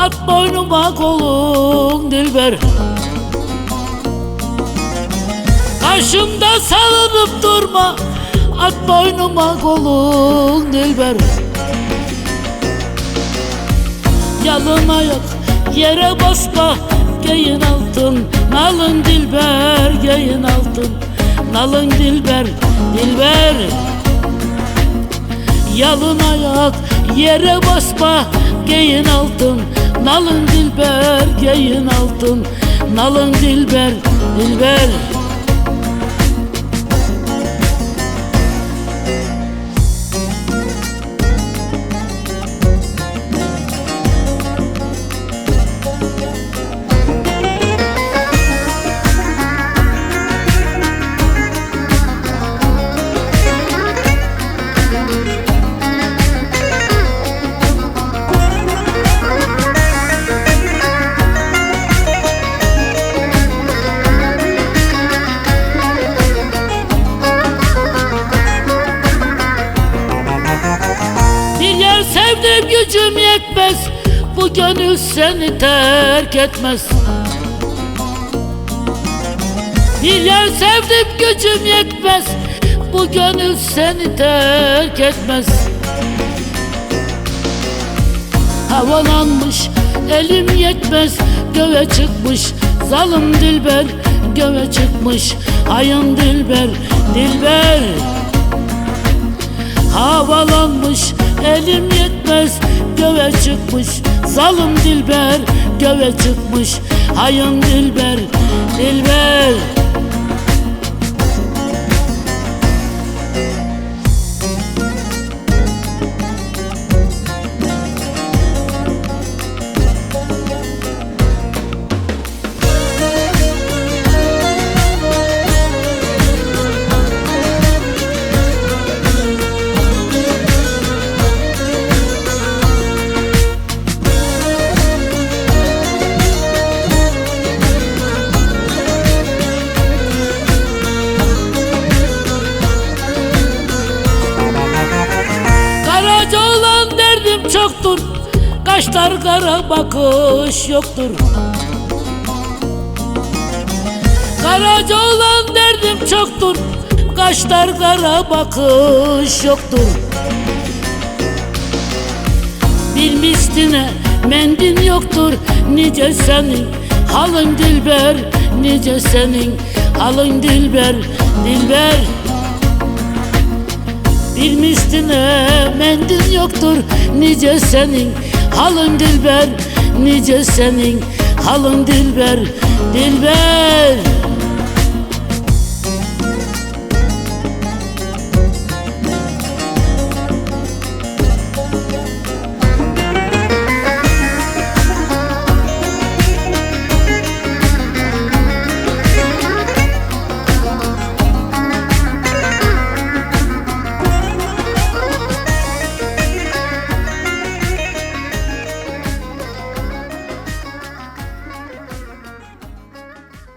at boynuma kolun dilber. Karşımda salınıp durma, at boynuma kolun dilber. Yalın ayak yere basma, giyin altın nalın dilber, giyin altın nalın dilber, dilber. Yalın ayak yere basma, giyin altın nalın dilber, giyin altın nalın dilber, dilber. Sevdim gücüm yetmez, bu gönül seni terk etmez. Bir yer sevdim gücüm yetmez, bu gönül seni terk etmez. Havalanmış elim yetmez, göğe çıkmış zalim dilber, göğe çıkmış ayın dilber, dilber. Havalanmış elim yetmez, göğe çıkmış zalim dilber, göğe çıkmış hayın dilber, dilber. Karaca olan derdim çoktur, kaşlar kara bakış yoktur. Karaca olan derdim çoktur, kaşlar kara bakış yoktur. Bir miskine mendil yoktur, nice senin halın dilber, nice senin halın dilber, dilber. Bir misline mendil yoktur, nice senin halın dilber, nice senin halın dilber, dilber.